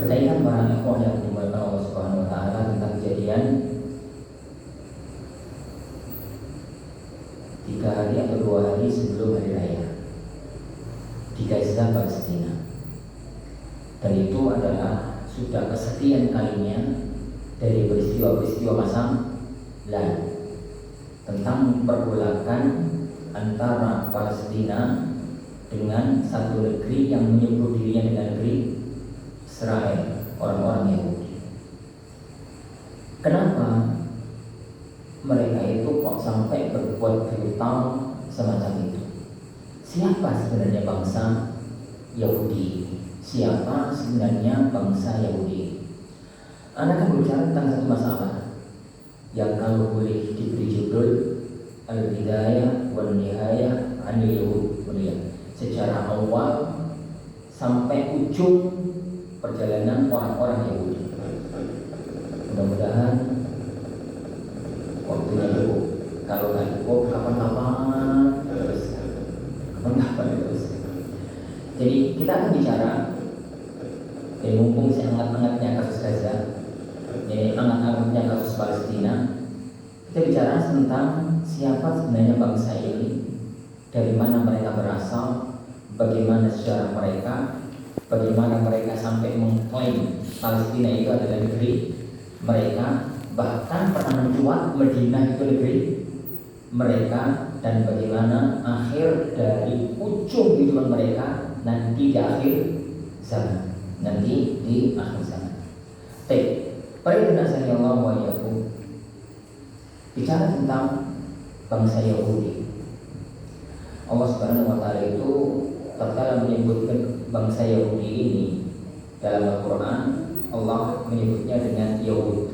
berkaitan para ikhwan yang dimuliakan Allah Subhanahu wa taala tentang kejadian 3 hari atau 2 hari sebelum hari raya di Gaza, Palestina. Dan itu adalah sudah kesekian kalinya dari peristiwa-peristiwa masa lalu tentang pergolakan antara Palestina dengan satu negeri yang menyebut dirinya dengan negeri Israel, orang-orang Yahudi. Kenapa mereka itu kok sampai berbuat brutal semacam itu? Siapa sebenarnya bangsa Yahudi? Siapa sebenarnya bangsa Yahudi? Anda akan berbicara tentang satu masalah yang kalau boleh diberi judul Al-Bidayah wal Nihayah Anil Yahud, secara awal sampai ujung perjalanan orang-orang Yahudi. Mudah-mudahan waktunya cukup. Kalau nggak cukup, kapan-kapan terus. Jadi kita akan bicara, mumpung sehangat-hangatnya kasus Gaza, hangat-hangatnya kasus Palestina, kita bicara tentang siapa sebenarnya bangsa ini, dari mana mereka berasal, bagaimana sejarah mereka, bagaimana mereka sampai mengklaim Palestina itu adalah negeri mereka, bahkan pernah mencuat Madinah itu negeri mereka, dan bagaimana akhir dari ujung kehidupan mereka nanti di akhir zaman, nanti di akhir zaman. Baik, para penasihat Allah wa iyyakum, bicara tentang bangsa Yahudi. Allah Subhanahu wa taala itu tatkala menyebutkan bangsa Yahudi ini dalam Al-Qur'an, Allah menyebutnya dengan Yahud.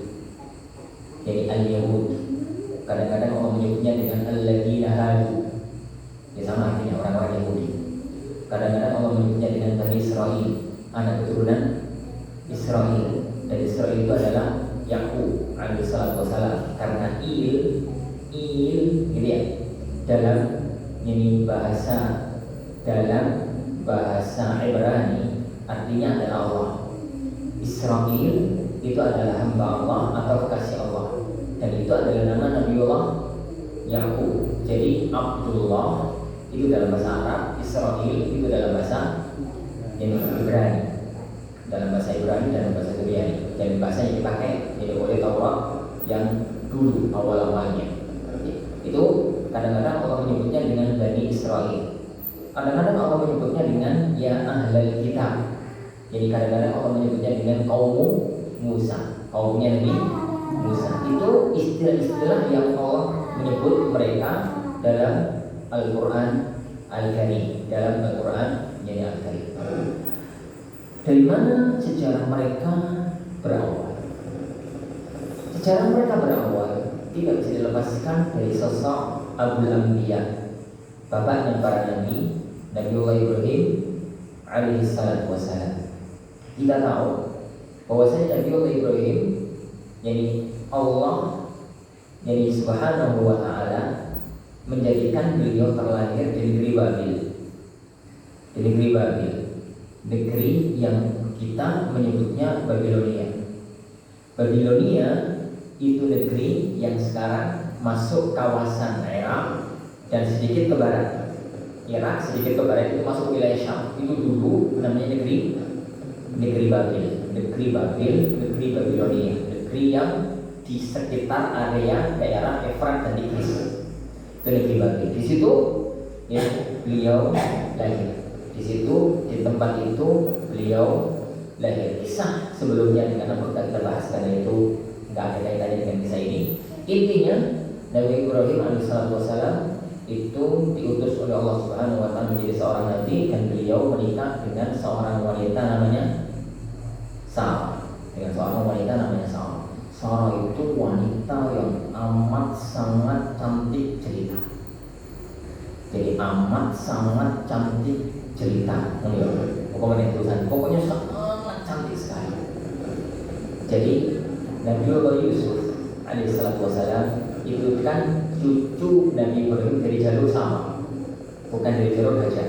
Jadi al-Yahud. Kadang-kadang Allah menyebutnya dengan alladzina hadu. Ya sama artinya orang-orang Yahudi. Kadang-kadang Allah menyebutnya dengan Bani Israil, anak keturunan Israel. Dan Israel itu adalah Yakub alaihi salatu wassalam. Karena il gitu ya, dalam ini bahasa Ibrani artinya adalah Allah. Israel itu adalah hamba Allah atau kekasih Allah, dan itu adalah nama Nabiullah Yakub. Jadi Abdullah itu dalam bahasa Arab, Israel itu dalam bahasa Ibrani, dalam bahasa Ibrani, dan bahasa yang dipakai oleh Taurat yang dulu awal-awalnya. Itu kadang-kadang Allah menyebutnya dengan Bani Israel, kadang-kadang Allah menyebutnya dengan ya ahlal kitab. Jadi kadang-kadang Allah menyebutnya dengan kaum Musa, kaumnya Nabi Musa. Itu istilah-istilah yang Allah menyebut mereka dalam Al-Quran Al-Karim, Al-Karim. Dari mana sejarah mereka berawal? Sejarah mereka berawal tidak bisa dilepaskan dari sosok Abul Anbiya, bapaknya para nabi, Nabiullah Ibrahim alaihi salatu wassalam. Kita tahu bahwasanya Nabiullah Ibrahim, yani Allah, yani Subhanahu wa taala menjadikan beliau terlahir di negeri Babil. Di negeri Babil, negeri yang kita menyebutnya Babilonia. Babilonia itu negeri yang sekarang masuk kawasan Irak dan sedikit ke barat. Irak sedikit ke barat itu masuk wilayah Syam. Itu dulu namanya negeri Babil, negeri Babilonia, negeri yang di sekitar area daerah Efrat dan Tigris. Itu negeri Babil. Di situ ya beliau lahir. Di situ, di tempat itu beliau lahir. Kisah sebelumnya dengan apa kita bahas, karena itu nggak ada kaitannya dengan kisah ini. Intinya Nabi Ibrahim alaihissalam itu diutus oleh Allah Subhanahu wa taala menjadi seorang nabi, dan beliau menikah dengan seorang wanita namanya Sarah. Sarah itu wanita yang amat sangat cantik jelita. Jadi amat sangat cantik jelita. Pokoknya sangat cantik sekali. Jadi Nabiullah Yusuf alaihissalatu wassalam itu kan cucu Nabi Ibrahim dari jalur sama, bukan dari jalur Hajar,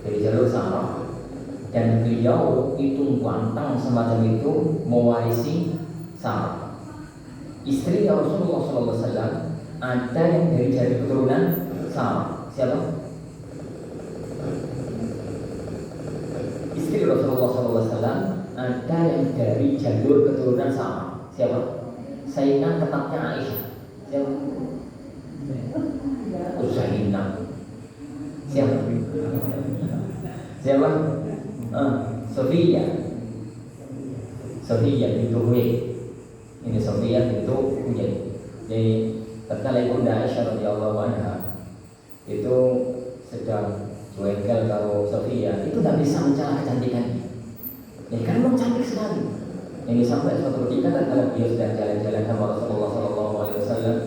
dari jalur sama. dan beliau itu pantang semacam itu mewarisi Sarah. Istri Rasulullah SAW ada yang dari keturunan Sarah. Siapa? Istri Rasulullah SAW ada yang dari jalur keturunan Sarah. Siapa? Sayyidina ketatnya Aisyah. Siapa? Usainah. Siapa? Siapa? Sofia. Sofia bintu Huyai. Ini Sofia bintu Huyai. Jadi tatkala Ibunda Aisyah radhiyallahu anha itu sedang jengkel kalau Sofia itu tidak bisa mencela kecantikannya. Ya kan memang cantik sekali. Ini sampai suatu ketika tatkala dia sedang jalan-jalan sama Rasulullah SAW.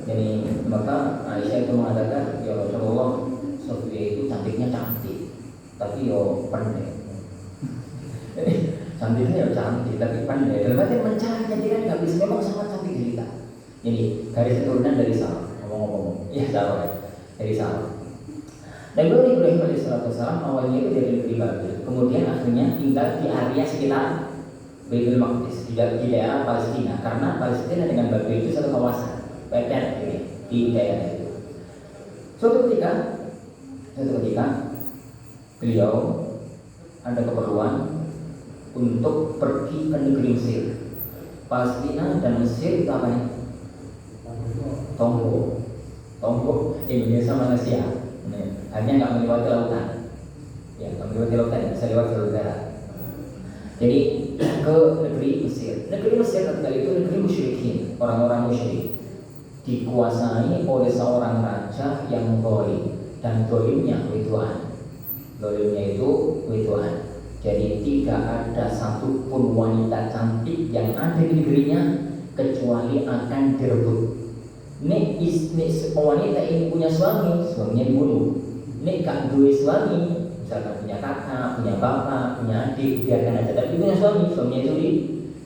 Jadi maka Aisyah itu mengatakan, ya Rasulullah, Sofia itu cantiknya cantik, tapi yo pendek. Jadi cantiknya yo cantik, tapi pendek. Dalam arti mencari kecantikan nggak bisa, memang sangat cantik jelita. Jadi garis keturunan dari Sarah, ngomong-ngomong, ya Sarah dari Sarah. Nabi Ibrahim alaihissalam awalnya itu dari negeri Babel, kemudian akhirnya tinggal di area sekitar Baitul Maqdis di daerah Palestina, karena Palestina dengan Babel itu satu kawasan, pepet di daerah itu. Suatu ketika beliau ada keperluan untuk pergi ke negeri Mesir. Palestina dan Mesir itu apa nih? Tonggo Indonesia Malaysia. Hanya nggak melewati lautan, ya nggak melewati lautan, bisa lewat jalur darat. Jadi ke negeri Mesir. Negeri Mesir ketika itu negeri musyrikin, orang-orang musyrik, dikuasai oleh seorang raja yang zalim, dan zalimnya Ridwan. Zalimnya itu Ridwan. Jadi tidak ada satupun wanita cantik yang ada di negerinya kecuali akan direbut. Nek wanita ini punya suami, suaminya dibunuh. Nek gak duwe suami, misalkan punya kakak, punya bapak, punya adik, biarkan aja. Tapi punya suami, suaminya itu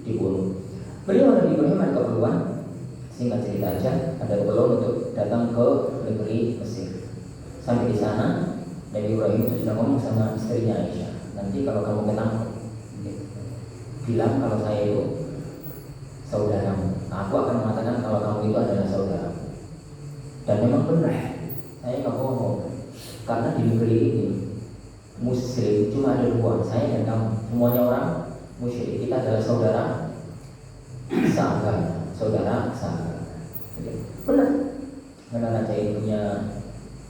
dibunuh. Beliau Nabi Ibrahim ada keperluan, singkat cerita aja, ada keperluan untuk datang ke negeri Mesir. Sampai di sana, Nabi Ibrahim itu sudah ngomong sama istrinya Aisyah, nanti kalau kamu ketangkep, bilang kalau saya itu saudaramu. Aku akan mengatakan kalau kamu itu adalah saudaramu. Dan memang benar, saya nggak bohong. Karena di negeri ini Muslim cuma ada dua, saya dan kamu. Semuanya orang musyrik. Kita adalah saudara seagama, saudara seagama. Benar. Karena raja ini punya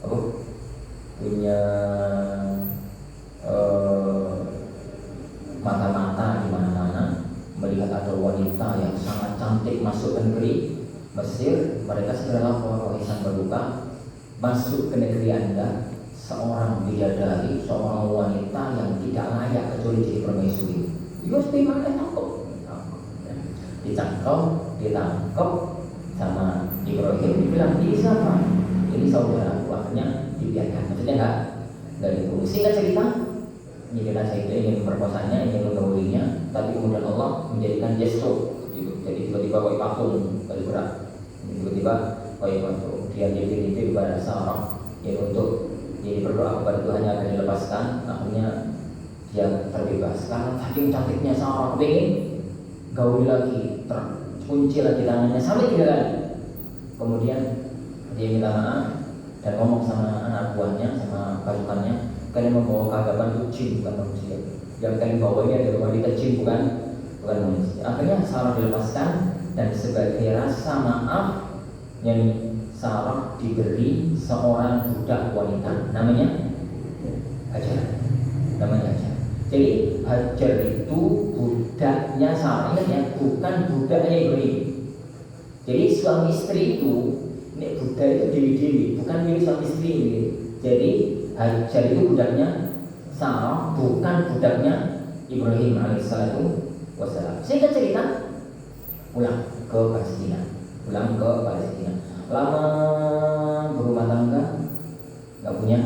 apa? Punya mata-mata di mana-mana, melihat ada wanita yang sangat cantik masuk ke negeri Mesir, mereka segera lapor, wahai sang berduka, masuk ke negeri Anda seorang bidadari, seorang wanita yang tidak layak kecuali jadi permaisuri. Yus mana tangkap, ditangkap sama Ibrahim, dibilang ini siapa? Ini saudara, akhirnya dibiarkan. Maksudnya nggak dibunuh. Singkat cerita, ini raja itu ingin memperkosanya, ingin menggaulinya, tapi kemudian Allah menjadikan dia stroke, gitu. Jadi tiba-tiba koi patung kali berat, tiba-tiba koi patung. Dia jadi kepada Sarah, yang untuk jadi berdoa kepada Tuhan agar dilepaskan. Akhirnya dia terbebas. Karena saking cantiknya Sarah, pengen gauli lagi, terkunci lagi tangannya sampai 3 kali. Kemudian dia minta maaf dan ngomong sama anak buahnya, sama pasukannya, kalian membawa keagamaan itu jin bukan manusia. Yang kalian bawa ini adalah wanita jin bukan manusia. Akhirnya Sarah dilepaskan dan sebagai rasa maaf yang Sarah diberi seorang budak wanita namanya Hajar. Jadi Hajar itu budaknya Sarah, ingat ya, bukan budaknya Ibrahim. Jadi suami istri itu, ini budak itu dewi-dewi, bukan milik suami istri ini. Jadi Hajar itu budaknya Sarah, bukan budaknya Ibrahim alaihissalatu wassalam. Singkat cerita, pulang ke Palestina. Lama berumah tangga, nggak punya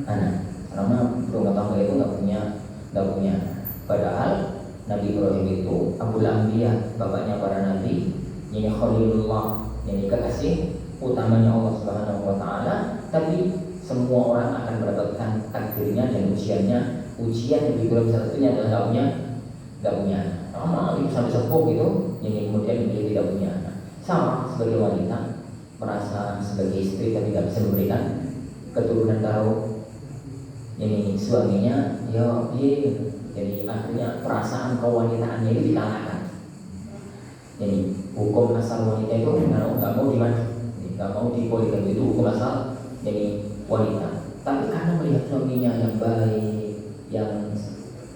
anak. Lama berumah tangga itu nggak punya. Padahal Nabi Ibrahim itu Abul Anbiya, bapaknya para nabi, ini Khalilullah, ini kekasih utamanya Allah Subhanahu Wa Taala. Tapi semua orang akan mendapatkan takdirnya dan usianya ujian yang dibilang salah satunya adalah nggak punya anak. Lama itu sampai sepuh gitu, ini kemudian dia tidak punya anak. Sama sebagai wanita merasa sebagai istri tapi tidak bisa memberikan keturunan karo ini suaminya, ya dia jadi akhirnya perasaan kewanitaannya itu dikalahkan. Jadi hukum asal wanita itu nggak mau dimadu, nggak mau dipoligami, itu hukum asal jadi wanita. Tapi karena melihat suaminya yang baik, yang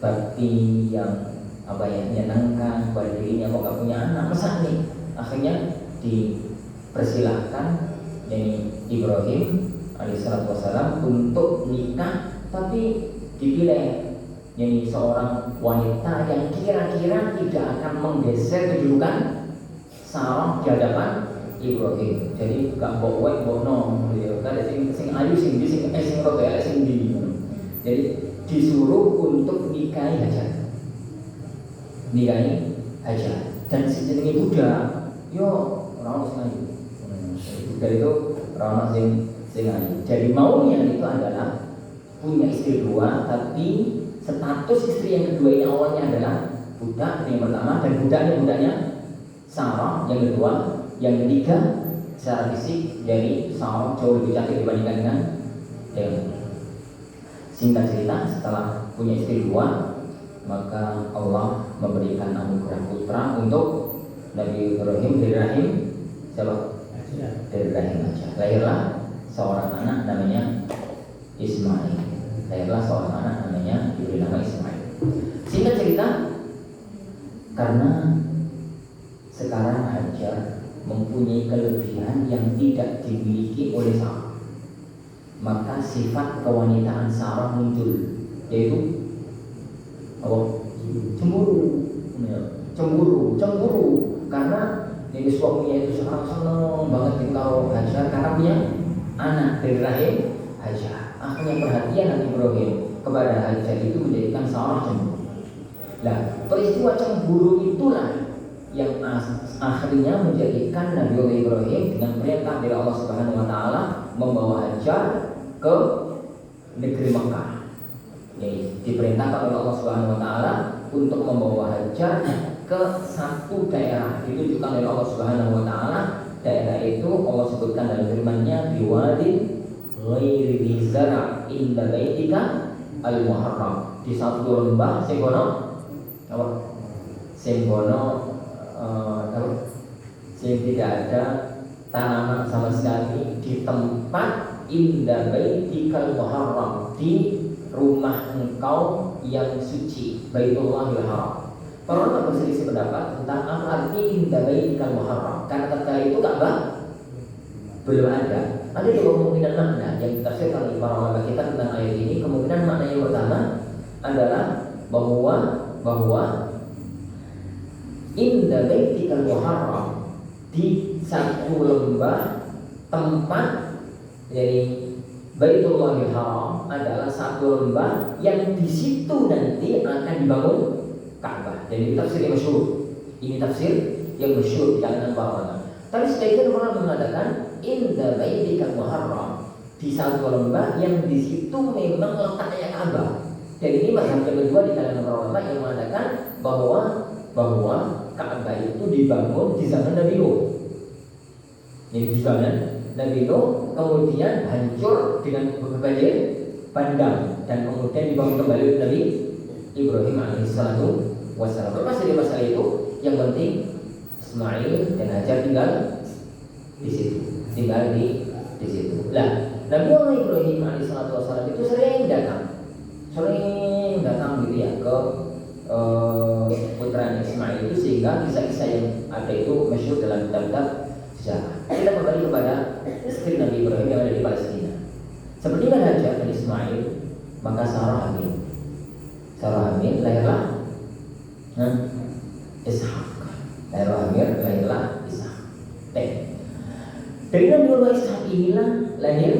bakti, yang menyenangkan kepada dirinya, kok gak punya anak, masa nih akhirnya dipersilahkan jadi Ibrahim alaihissalam untuk nikah, tapi dipilih jadi seorang wanita yang kira-kira tidak akan menggeser kedudukan Sarah di hadapan Ibrahim. Jadi gak bok no, kan sing ayu sing di sing roga sing di. Jadi disuruh untuk nikahi Hajar. Dan sejenenge budak, yo orang sing ayu. Budak itu orang sing ayu. Jadi maunya itu adalah punya istri dua, tapi status istri yang kedua ini awalnya adalah budak yang pertama, dan budaknya Sarah yang kedua, yang ketiga secara fisik dari Sarah jauh lebih cantik dibandingkan dengan Dewi. Singkat cerita, setelah punya istri dua, maka Allah memberikan anugerah putra untuk Nabi Ibrahim dari rahim siapa? Dari rahim aja. Lahirlah seorang anak namanya Ismail. Diberi nama Ismail. Singkat cerita, karena sekarang Hajar mempunyai kelebihan yang tidak dimiliki oleh Sarah, maka sifat kewanitaan Sarah muncul, yaitu cemburu karena jadi suaminya itu sekarang seneng banget kalau Hajar karena punya anak dari rahim Hajar. Akhirnya perhatian Nabi Ibrahim kepada Hajar itu menjadikan Sarah cemburu. Nah, peristiwa cemburu itulah yang akhirnya menjadikan Nabi Ibrahim dengan perintah dari Allah Subhanahu wa taala membawa Hajar ke negeri Mekah. Jadi diperintahkan oleh Allah Subhanahu wa taala untuk membawa Hajar ke satu daerah ditunjukkan oleh Allah Subhanahu wa taala. Daerah itu Allah sebutkan dalam firman-Nya biwadin ghairi zara' inda baitika al-muharram, di satu lembah sing tidak ada tanaman sama sekali, di tempat inda baitikal muharram, di rumah engkau yang suci, Baitullahil Haram. Para ulama berselisih pendapat tentang apa arti inda baitikal muharram, karena tatkala itu Ka'bah belum ada. Ada dua kemungkinan makna yang ditafsirkan oleh para ulama kita tentang ayat ini. Kemungkinan makna yang pertama adalah bahwa inda baitikal muharram, di satu lembah tempat, jadi Baitullahil Haram adalah satu lembah yang di situ nanti akan dibangun Ka'bah. Jadi tafsir yang masyhur. Ini tafsir yang masyhur di kalangan para ulama. Tapi sebagian orang mengatakan inda baitikal muharram, di satu lembah yang di situ memang letaknya Ka'bah. Dan ini mazhab yang kedua di kalangan para ulama yang mengatakan bahwa Ka'bah itu dibangun di zaman Nabi Nuh. Jadi di zaman Nabi Nuh kemudian hancur dengan banjir bandang dan kemudian dibangun kembali oleh Nabi Ibrahim alaihissalam. Lepas dari masalah itu, yang penting Ismail dan Hajar tinggal di situ. Nah, Nabi Ibrahim alaihissalam itu sering datang gitu ya ke putranya Ismail itu, sehingga kisah-kisah yang ada itu masyhur dalam kitab-kitab sejarah. Kita kembali kepada istri Nabi Ibrahim yang ada di Palestina. Seperti Hajar dan Ismail, maka Sarah hamil, lahirlah Ishak. Lahirlah Ishak. Dari Nabi Allah Ishak inilah lahir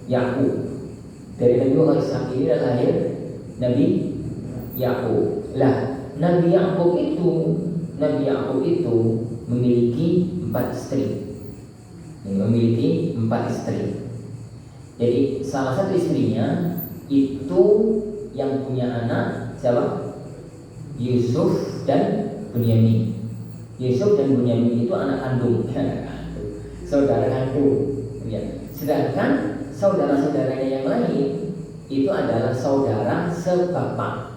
Yakub. Dari Nabi Allah Ishak inilah lahir Nabi Yakub. Lah, Nabi Yakub itu memiliki 4 istri. Jadi salah satu istrinya itu yang punya anak siapa? Yusuf dan Bunyamin. Yusuf dan Bunyamin itu anak kandung, saudara kandung. Ya. Sedangkan saudara-saudaranya yang lain itu adalah saudara sebapak,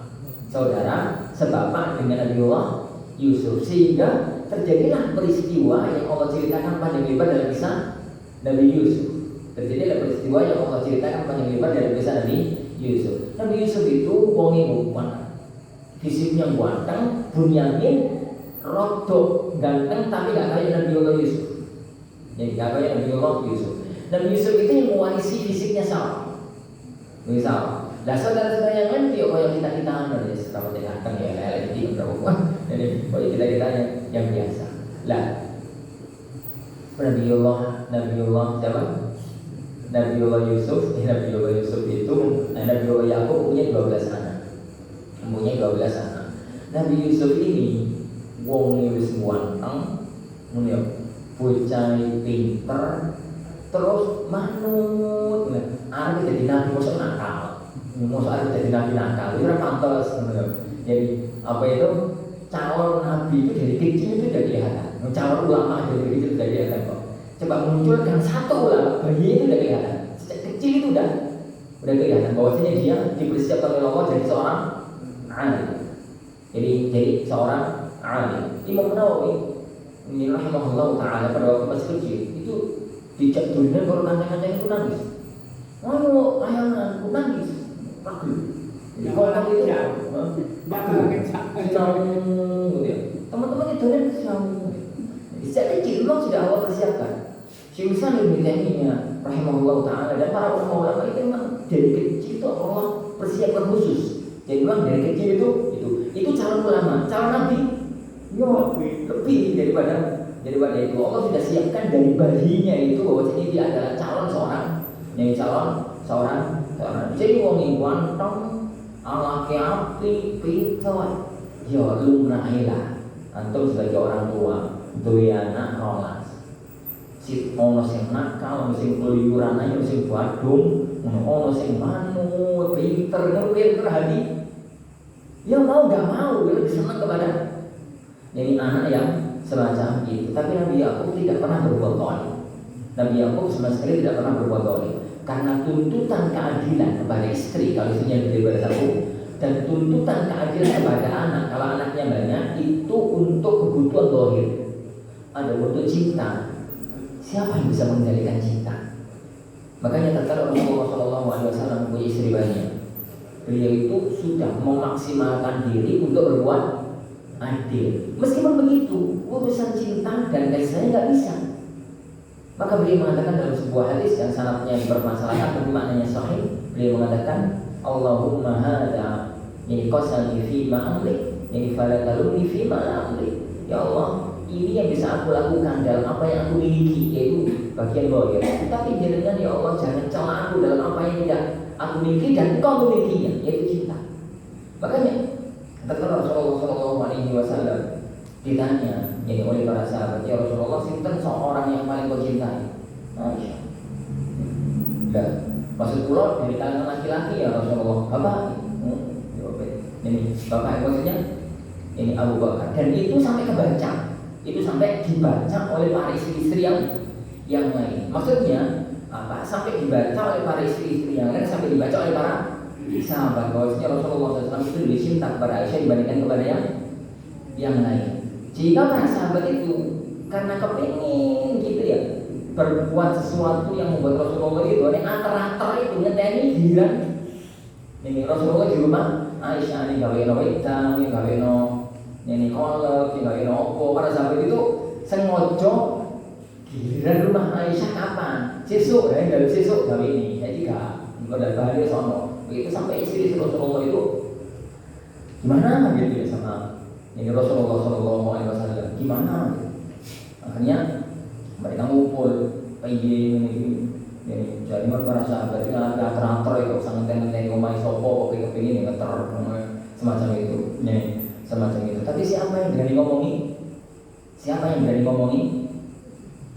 dengan Nabiullah Yusuf. Sehingga terjadilah peristiwa yang Allah ceritakan panjang lebar dalam kisah Nabi Yusuf. Terjadilah peristiwa yang Allah ceritakan panjang lebar dalam kisah Nabi Yusuf. Nabi Yusuf itu wonge bukan, fisiknya ganteng. Bunyamin rodok ganteng tapi gak kayak Nabiullah Yusuf. Jadi gak kayak Nabiullah Yusuf. Nabi Yusuf itu yang mewarisi fisiknya sama. Misal, lah saudara-saudara yang lain dia yang kita dari setelah ganteng ya, jadi berapa? Jadi kita yang biasa. Lah, Nabiullah siapa? Nabiullah Yusuf itu, Nabiullah Yakub punya 12 anak. Nabi Yusuf ini wong wis ganteng, bocah pinter, terus manut. Arep jadi nabi mosok nakal. Jadi nabi nakal. Itu ora pantes. Jadi apa itu? Calon nabi itu dari kecil itu udah kelihatan. Calon ulama dari kecil udah kelihatan kok. Coba munculkan satu ulama, bayi itu udah kelihatan. Sejak kecil itu udah kelihatan bahwasanya dia dipersiapkan oleh Allah jadi seorang alim. Jadi seorang alim. Imam Nawawi ini rahimahullah taala pada waktu masih kecil itu dijak dunia baru kancing-kancing itu nangis. Mau layangan, aku nangis. Pagel. Jadi kalau kamu itu teman-teman itu dan sejak kecil memang sudah Allah persiapkan. Syekh Utsman Ibnu Taimiyah rahimahullah taala dan para ulama itu memang dari kecil itu Allah persiapkan khusus. Jadi memang dari kecil itu calon ulama, calon nabi. Lebih daripada itu Allah sudah siapkan dari bayinya itu bahwa dia adalah calon seorang. Jadi wong ganteng, anake apik, pinter. Ya lumrahlah. Antum sebagai orang tua, duwe anak rolas. Si ono sing nakal, ono sing keluyuran, ono sing badung, ono sing manut, pinter hati. Ya mau gak mau, dia lebih senang kepada jadi anak yang semacam itu. Tapi Nabi Yakub tidak pernah berbuat zalim. Nabi Yakub sama sekali tidak pernah berbuat zalim. Karena tuntutan keadilan kepada istri kalau istrinya lebih dari satu, dan tuntutan keadilan kepada anak kalau anaknya banyak itu untuk kebutuhan zahir. Ada untuk cinta. Siapa yang bisa mengendalikan cinta? Makanya tatkala Rasulullah SAW punya istri banyak, beliau itu sudah memaksimalkan diri untuk berbuat adil. Meskipun begitu, urusan cinta dan kasih sayang nggak bisa. Maka beliau mengatakan dalam sebuah hadis yang sanadnya bermasalah tapi maknanya sahih, beliau mengatakan Allahumma hadza min qasami fi ma amlik, yani fala talumni fi ma amlik. Ya Allah, ini yang bisa aku lakukan dalam apa yang aku miliki, yaitu bagian zahir. Tapi jangan ya Allah jangan cela aku dalam apa yang tidak aku miliki dan kau memilikinya, yaitu cinta. Makanya ketika Rasulullah SAW ditanya jadi oleh para sahabat, ya Rasulullah, sinten seorang yang paling kau cintai? Aisyah. Dan maksud pulau dari kalangan laki-laki ya Rasulullah, bapak. Ini bapak maksudnya ini Abu Bakar. Dan itu sampai dibaca oleh para istri-istri yang lain. Maksudnya apa? Sampai dibaca oleh para istri-istri yang lain, sampai dibaca oleh para sahabat bahwasanya Rasulullah SAW itu lebih cinta kepada Aisyah dibandingkan kepada yang lain. Jika para sahabat itu karena kepingin gitu ya berbuat sesuatu yang membuat Rasulullah itu ada antar-antar itu ngeteni giran. Ini Rasulullah di rumah Aisyah ini gawe no wedang, ini gawe no ini kolak, ini gawe no opo. Para sahabat itu sengaja giran rumah Aisyah kapan? Sesuk ya, dari sesuk gawe ini. Jadi gak ada bahaya sono. Begitu sampai istri Rasulullah itu gimana gitu ya sama ini Rasulullah SAW gimana? Akhirnya mereka ngumpul ini jadi para sahabat itu antar-antar itu sangat tenang rumah sopo kepingin ngeter semacam itu semacam itu. Tapi siapa yang berani ngomongin?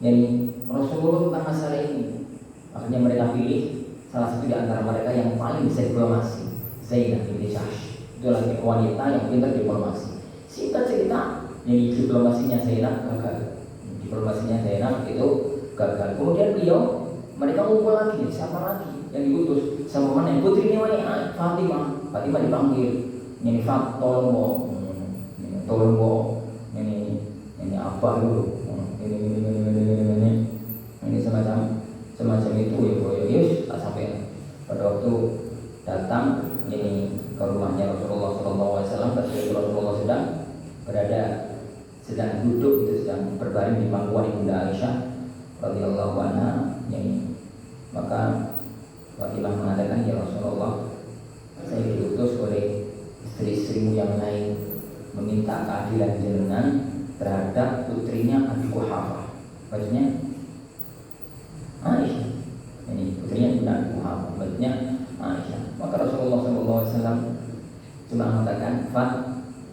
Yani Rasulullah tentang masalah ini. Akhirnya mereka pilih salah satu di antara mereka yang paling bisa diplomasi, Zainab bin Jahsh. Itu lagi wanita yang pintar diplomasi. Singkat cerita, jadi diplomasinya Zainab gagal. Diplomasinya Zainab itu gagal. Kemudian mereka ngumpul lagi, siapa lagi yang diutus sama mana? Putri ini Fatimah. Fatimah dipanggil, ini tolong ini apa dulu? Ini semacam itu ya tak sampai. Pada waktu datang ini ke rumahnya Rasulullah SAW, ketika Rasulullah sedang duduk itu, sedang berbaring di pangkuan Ibunda Aisyah radhiyallahu anha. Maka Fatimah mengatakan, ya Rasulullah, saya diutus oleh istri-istrimu yang lain meminta keadilan jenengan terhadap putrinya Abi Quhafah. Maksudnya Aisyah. Ini putrinya Ibunda Abi Quhafah. Maksudnya Aisyah. Maka Rasulullah SAW cuma mengatakan, Fat,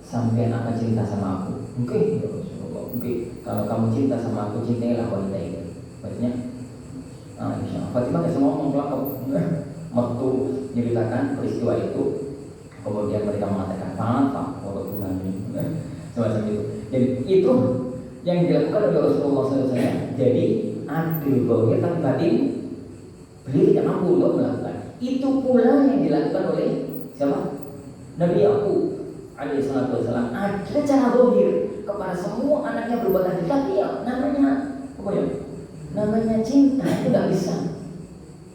sampean akan cinta sama aku. Oke, ya Rasulullah. Oke, kalau kamu cinta sama aku, cintailah wanita ini. Maksudnya Aisyah. Fatimah gak semua ngomong pelakau. Waktu menceritakan peristiwa itu, kemudian mereka mengatakan Fatah, walaupun ini semacam itu. Jadi itu yang dilakukan oleh Rasulullah SAW. Jadi adil bahwa tapi batin beliau tidak mampu untuk melakukan. Itu pula yang dilakukan oleh siapa? Nabi Yakub alaihissalam. Ada cara zahir kepada semua anaknya berbuat adil, tapi ya namanya apa ya? Namanya cinta itu nggak bisa.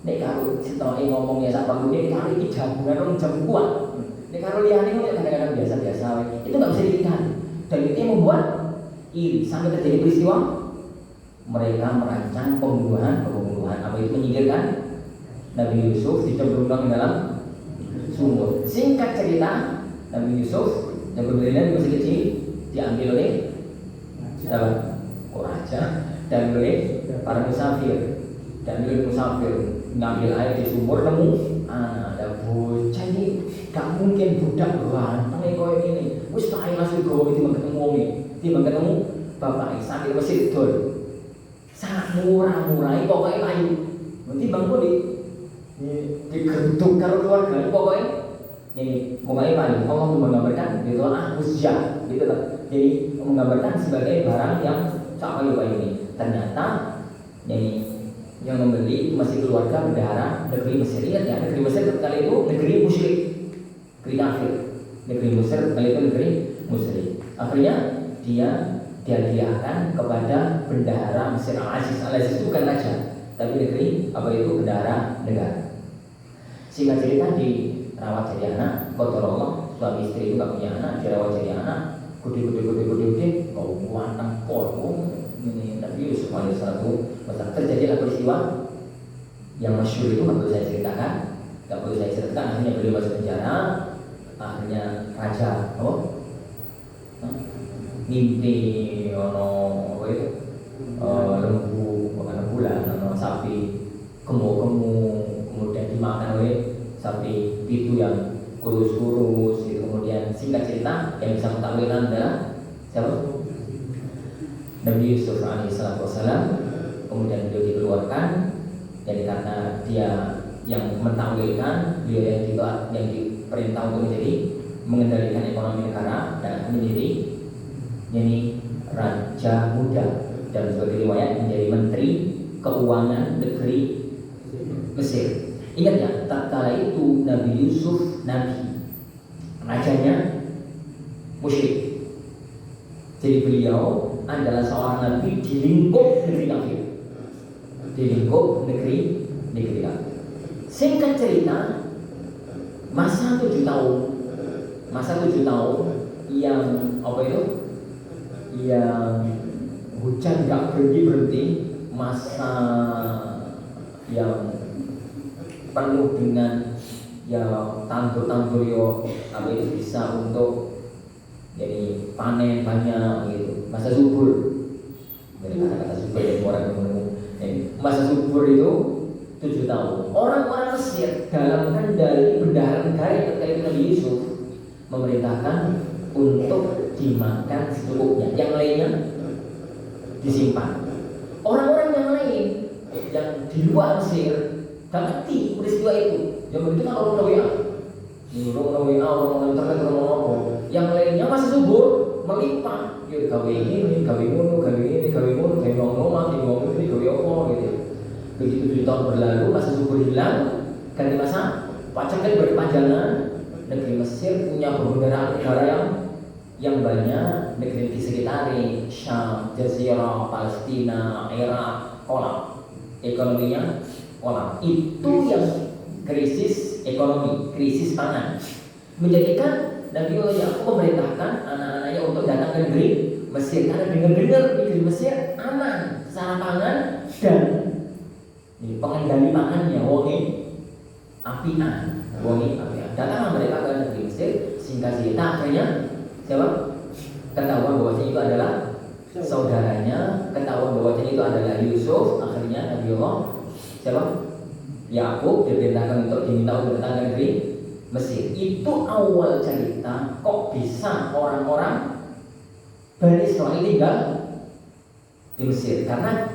Nek kalau setelah ngomongnya sama dia dikali jambungan orang jambuan. Nek kalau lihat ini kadang-kadang biasa-biasa, itu nggak bisa dilihat. Dan itu yang membuat iri sampai terjadi peristiwa mereka merancang pembunuhan. Apa itu? Menyingkirkan Nabi Yusuf, dicemplungkan dalam sumur. Singkat cerita, Nabi Yusuf yang berbeda masih kecil diambil oleh siapa? Raja dan oleh para musafir. Ngambil air di sumur, nemu ada bocah ini, gak mungkin budak ganteng kayak ini. Wis tak langsung gawe ketemu bapak sambil mesin dol. Sangat murah-murah, pokoknya payu. Nanti bangku digeruduk karo keluarga, pokoknya ini pokoknya payu. Allah menggambarkan itu Uzza, gitu lah. Jadi menggambarkan sebagai barang yang tak payu ini. Ternyata ini yang membeli itu masih keluarga bendahara negeri Mesir. Ingat ya, negeri Mesir kali itu negeri musyrik, negeri kafir. Negeri Mesir kali itu negeri musyrik. Akhirnya dia dihadiahkan kepada bendahara Mesir Al-Aziz. Al-Aziz itu bukan raja, tapi negeri apa itu bendahara negara. Singkat cerita dirawat jadi anak. Kotor Allah, suami istri itu gak punya anak, dirawat jadi anak. Gede, mau kuatang ini Nabi Yusuf alaihissalam. Terjadilah peristiwa yang masyhur itu, nggak perlu saya ceritakan. Akhirnya beliau masuk penjara. Akhirnya raja mimpi apa itu lembu, bukan bulan, sapi gemuk, kemudian dimakan oleh sapi itu yang kurus. Kemudian singkat cerita yang bisa mentakwilkan adalah siapa? Nabi Yusuf alaihissalam. Kemudian beliau dikeluarkan, jadi karena dia yang mentakwilkan, beliau yang diperintah untuk mengendalikan ekonomi negara dan menjadi raja muda, dan sebagai riwayat menjadi menteri keuangan negeri Mesir. Ingat ya, tak kala itu Nabi Yusuf rajanya musyrik. Jadi beliau adalah seorang nabi di lingkup negeri kafir. Singkat cerita, masa 7 tahun yang apa itu? Yang hujan gak berhenti, masa yang penuh dengan tandur yo apa itu bisa untuk jadi panen banyak gitu. Masa subur. Dari kata-kata subur yang orang menemu. Masa subur itu 7 tahun. Orang-orang Mesir dalam kendali bendahara negara ketika itu Nabi Yusuf memerintahkan untuk dimakan secukupnya. Yang lainnya disimpan. Orang-orang yang lain yang di luar Mesir gak ngerti peristiwa itu. Zaman itu kan orang WA, orang internet, orang apa. Yang lainnya masih subur, melimpah. Ya gawe ini, gawe ngono, gawe ini, gawe ngono, gawe ngomong, ini gawe apa gitu. Begitu 7 tahun berlalu, masa subur hilang, ganti masa pajak kan berkepanjangan. Negeri Mesir punya perbendaharaan negara yang banyak, negeri di sekitarnya, Syam, Jazirah, Palestina, Irak, kolam, ekonominya kolam. Itu yang krisis ekonomi, krisis pangan, menjadikan Nabi Yakub memerintahkan anak-anaknya untuk datang ke negeri Mesir karena dengar-dengar negeri Mesir aman secara pangan dan pengendali pangannya wongi apian. Datanglah mereka ke negeri Mesir, singkat cerita akhirnya siapa? Ketahuan bahwasanya itu adalah saudaranya, ketahuan bahwasanya itu adalah Yusuf. Akhirnya Nabi Allah siapa? Yakub diperintahkan untuk diminta untuk datang ke negeri Mesir. Itu awal cerita kok bisa orang-orang Bani Israil tinggal di Mesir, karena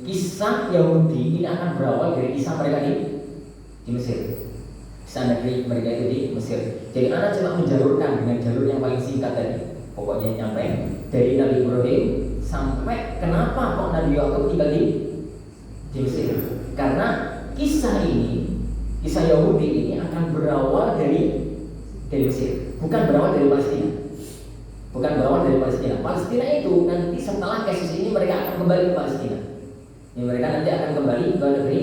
kisah Yahudi ini akan berawal dari kisah mereka di Mesir. Kisah negeri mereka itu di Mesir. Jadi anak cuma menjalurkan dengan jalur yang paling singkat tadi. Pokoknya nyampe dari Nabi Ibrahim sampai kenapa kok Nabi Yakub tinggal di Mesir. Karena kisah ini, kisah Yahudi ini akan berawal dari Mesir, bukan berawal dari Palestina. Bukan berawal dari Palestina. Palestina itu nanti setelah kasus ini mereka akan kembali ke Palestina. Mereka nanti akan kembali ke negeri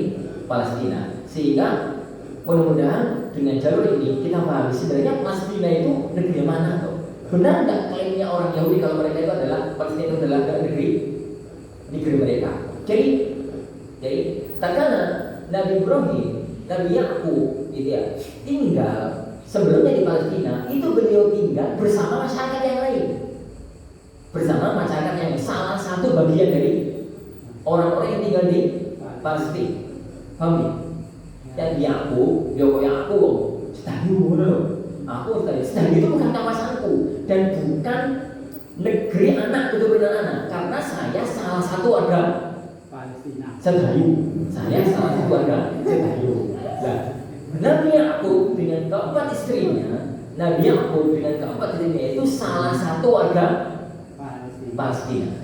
Palestina. Sehingga mudah-mudahan dengan jalur ini kita pahami sebenarnya Palestina itu negeri mana tuh? Benar nggak klaimnya orang Yahudi kalau mereka itu adalah Palestina itu adalah negeri mereka? Jadi tatkala Nabi Ibrahim, Nabi Yakub gitu ya, tinggal sebelumnya di Palestina, itu beliau tinggal bersama masyarakat yang lain. Bersama masyarakat yang salah satu bagian dari orang-orang yang tinggal di Palestina. Paham ya? Dan Yakub, sedang itu bukan kawasanku dan bukan negeri anak keturunan anak, karena saya salah satu warga Palestina. Saya salah satu warga Sedayu. Nah, Nabi Yakub dengan keempat istrinya, itu salah satu warga Palestina.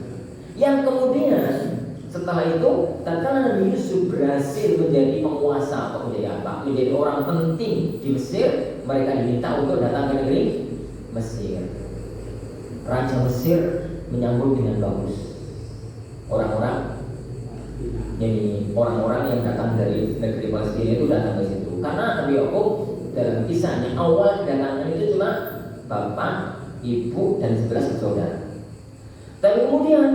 Yang kemudian setelah itu, tatkala Nabi Yusuf berhasil menjadi penguasa atau menjadi orang penting di Mesir, mereka diminta untuk datang ke negeri Mesir. Raja Mesir menyambut dengan bagus orang-orang yang datang dari negeri Palestina itu datang ke situ. Karena Nabi Yakub dalam kisahnya awal kedatangan itu cuma bapak, ibu, dan 11 bersaudara. Tapi kemudian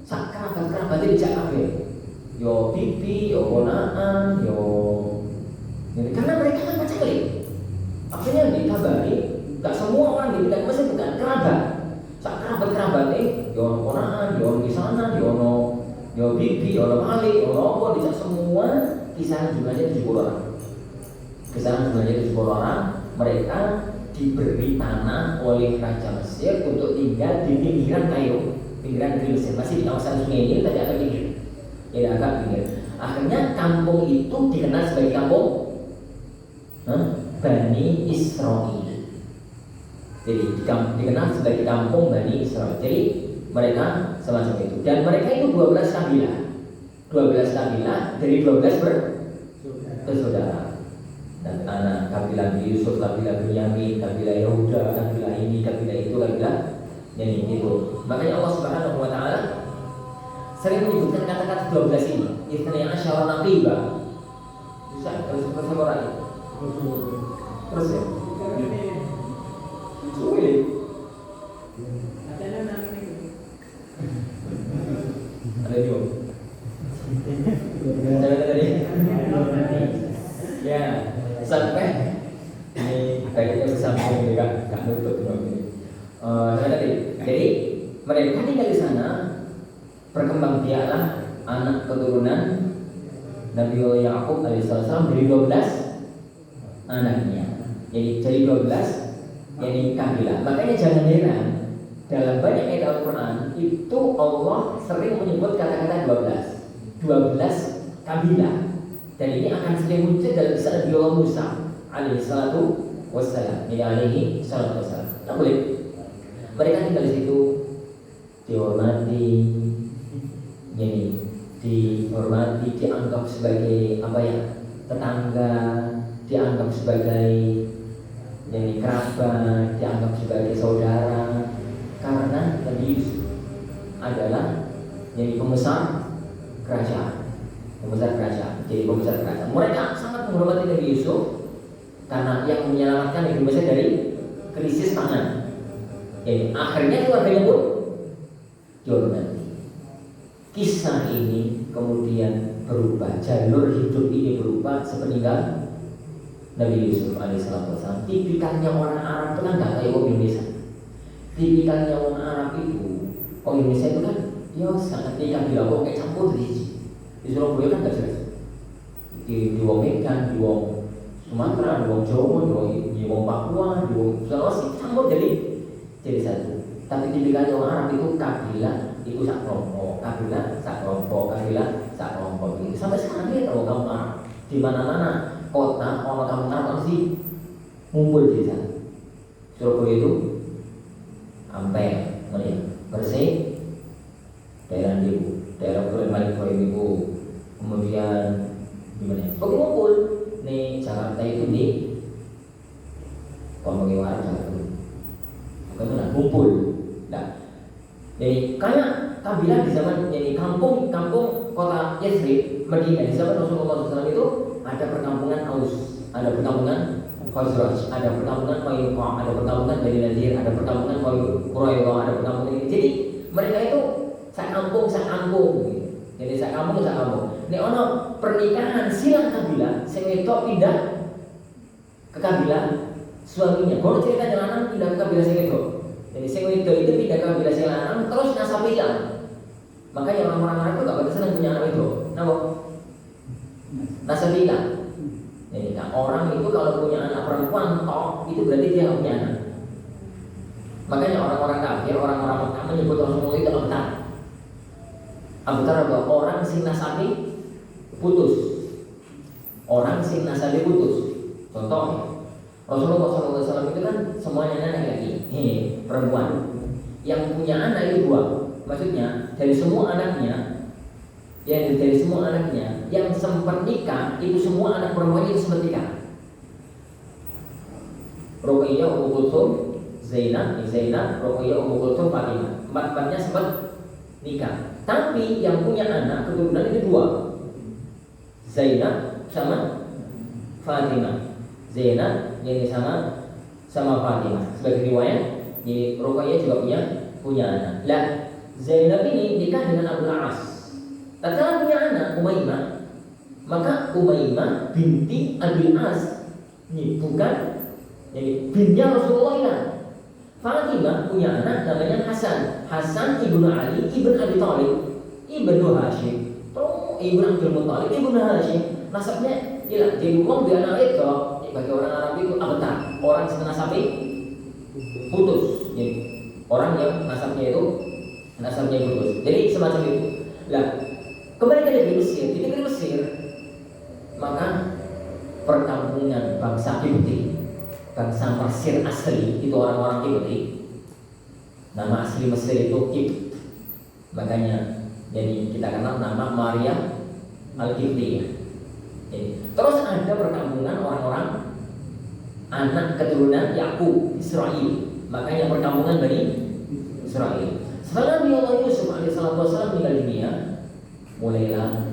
kerabat-kerabatnya dijak kabeh. Yo bibi, yo ponaan, yo. Karena mereka kan paceklik. Akhirnya dikabari, gak semua orang di bidang Mesir bukan kerabat. Kerabat-kerabatnya, yo ponaan, yo di sana, yo bibi, yo malik, yo apa, dijak semua. Kisaran jumlahnya 70 orang. Mereka diberi tanah oleh Raja Mesir untuk tinggal di pinggiran Kairo, pinggiran negeri Mesir, masih di kawasan sungai ini, tapi agak pinggir. Ya agak pinggir. Akhirnya kampung itu dikenal sebagai kampung Bani Israil. Jadi dikenal sebagai kampung Bani Israil. Jadi mereka semacam itu. Dan mereka itu 12 kabilah. 12 kabilah dari 12 bersaudara. Dan anak kabilah Yusuf, kabilah Binyamin, kabilah Yehuda, kabilah ini, kabilah itu, kabilah yang itu. Makanya Allah Subhanahu wa taala sering menyebutkan kata-kata 12 ini. Ithnai asyara naqiba. Bisa terus lagi. Terus ya. Sulit. Ada juga. Tadi. Ya, sampai ini kayaknya bersambung juga, nggak nutup ini. Jadi mereka tinggal di sana, berkembang biaklah anak keturunan Nabi Yakub alaihissalam dari 12 anaknya. Jadi 12 yang kabilah. Makanya jangan heran dalam banyak ayat Al-Quran itu Allah sering menyebut kata-kata 12 kabilah Dan ini akan sering muncul dalam kisah Nabi Allah Musa alaihi salatu wassalam. Ini alaihi salatu wassalam. Tak boleh. Mereka tinggal di situ, dihormati, jadi dihormati, dianggap sebagai apa ya, tetangga, dianggap sebagai jadi kerabat, dianggap sebagai saudara, karena Nabi Yusuf adalah jadi pembesar kerajaan. Jadi pembesar kerajaan. Mereka sangat menghormati Nabi Yusuf karena yang menyelamatkan Nabi Musa dari krisis pangan. Jadi akhirnya keluarganya pun dihormati. Kisah ini kemudian berubah, jalur hidup ini berubah sepeninggal Nabi Yusuf alaihissalam. Tipikalnya orang Arab itu kan gak kayak orang Indonesia. Tipikalnya orang Arab itu, orang Indonesia itu kan ya sangat ikan dilakukan kayak campur di sini. Di Surabaya kan gak jelas. Di wong Medan, di wong Sumatera, di wong Jawa, di wong Papua, di wong Sulawesi campur jadi satu. Tapi tipikalnya orang Arab itu kabilah itu sak kelompok, kabilah sak kelompok, kabilah sak kelompok. Sampai sekarang dia tahu kamu Arab di mana-mana kota orang kamu Arab sih ngumpul di sana. Surabaya itu Ampel, Bersih, daerah Ibu, daerah Malik Ibu, kemudian gimana? Pokoknya ngumpul. Nih Jakarta itu di Komunikasi Jakarta. Pokoknya ngumpul. Nah, jadi kayak kabilah di zaman jadi kampung kota Yathrib, Madinah di zaman Rasulullah SAW itu ada perkampungan Aus, ada perkampungan Khazraj, ada perkampungan Qaynuqa, ada perkampungan Bani Nadir, ada perkampungan Quraidah, ada perkampungan ini. Jadi mereka itu sak kampung gitu. Jadi sak kampung. Nek ono pernikahan silang kabilah, sing wedok pindah ke kabilah suaminya. Kalau cerita lanang pindah ke kabilah sing wedok. Jadi sing wedok itu pindah ke kabilah sing lanang terus nasab hilang. Makanya orang-orang Arab itu gak pada senang punya anak wedok. Kenapa? Nasab hilang. Jadi nah, orang itu kalau punya anak perempuan itu berarti dia punya anak. Makanya orang-orang kafir, orang-orang Mekah menyebut Rasulullah itu abtar. Abtar adalah orang sing nasabi putus. Orang sing nasabi putus. Contoh, Rasulullah SAW itu kan semuanya anak lagi, perempuan. Yang punya anak itu dua. Maksudnya dari semua anaknya, yang sempat nikah itu semua anak perempuannya itu sempat nikah. Ruqayyah, Ummu Kulthum, Zainab, Ruqayyah, Ummu Kulthum, Fatimah. Empat-empatnya sempat nikah. Tapi yang punya anak keturunan itu dua, Zainab sama Fatimah. Zainab jadi sama Fatimah. Sebagai riwayat, jadi Ruqayyah juga punya anak. Lah Zainab ini nikah dengan Abu As. Tatkala punya anak Umaymah, maka Umaymah binti Abil As ini bukan jadi bintinya Rasulullah ini. Fatimah punya anak namanya Hasan ibnu Ali ibnu Abi Thalib ibnu Hashim. Terus ibnu Abdul Muthalib ibnu Hashim. Nasabnya hilang. Jadi uang dia anak itu bagi orang Arab itu abtar, orang setengah sapi putus. Jadi orang yang nasabnya putus. Jadi semacam itu. Lah kembali ke negeri Mesir. Di negeri Mesir maka perkampungan bangsa Kipti, bangsa Mesir asli itu orang-orang Kipti. Nama asli Mesir itu Kipt. Makanya jadi kita kenal nama Maria Al-Kiptiyah. Terus ada perkampungan orang-orang anak keturunan Yakub, Israel. Makanya perkampungan Bani Israel. Setelah Nabi Allah Yusuf alaihissalam meninggal dunia, mulailah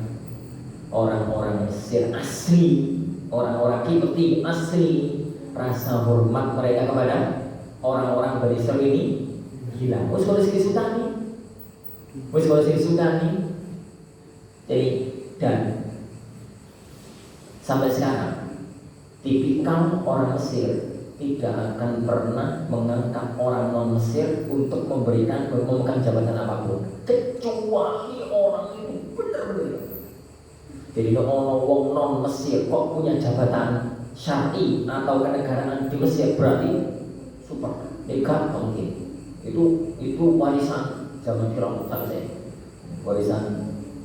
orang-orang Mesir asli, orang-orang Kipti asli, rasa hormat mereka kepada orang-orang Bani Israel ini hilang. Kalau segi Sultani. Jadi dan sampai sekarang tipikal orang Mesir tidak akan pernah mengangkat orang non Mesir untuk memegang jabatan apapun kecuali orang itu benar-benar. Jadi kalau orang non Mesir kok punya jabatan syar'i atau kenegaraan di Mesir berarti super. Dekat mungkin itu warisan zaman Firaun sampai saya. Warisan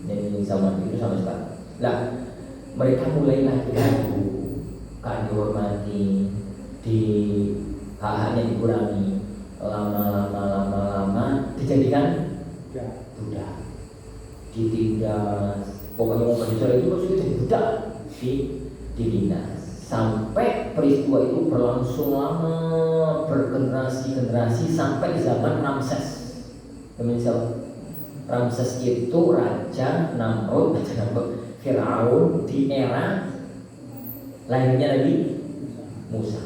dari zaman itu sampai sekarang. Nah, mereka mulai lagi kan dihormati, di hak-haknya dikurangi, lama dijadikan budak, ditindas. Pokoknya mau Israel itu sudah jadi budak, ditindas. Sampai peristiwa itu berlangsung lama, bergenerasi-generasi sampai zaman Ramses. Ramses itu Raja Namrud, Firaun di era lahirnya Nabi Musa.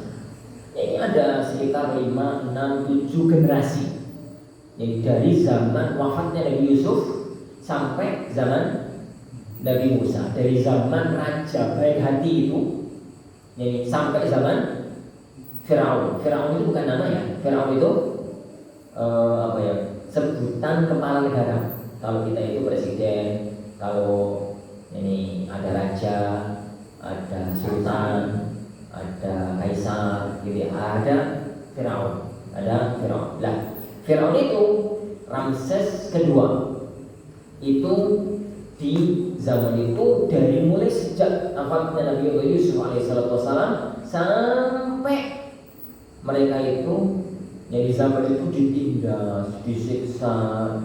Ini ada sekitar 5, 6, 7 generasi. Jadi dari zaman wafatnya Nabi Yusuf sampai zaman Nabi Musa, dari zaman Raja baik hati itu, jadi sampai zaman Firaun. Firaun itu bukan nama ya. Firaun itu sebutan kepala negara. Kalau kita itu presiden, kalau ini ada raja, ada sultan, ada kaisar, gitu ya. Ada Firaun, Lah, Firaun itu Ramses kedua. Itu di zaman itu dari mulai sejak wafatnya Nabi Yusuf alaihissalam sampai mereka itu yang di zaman itu ditindas, disiksa,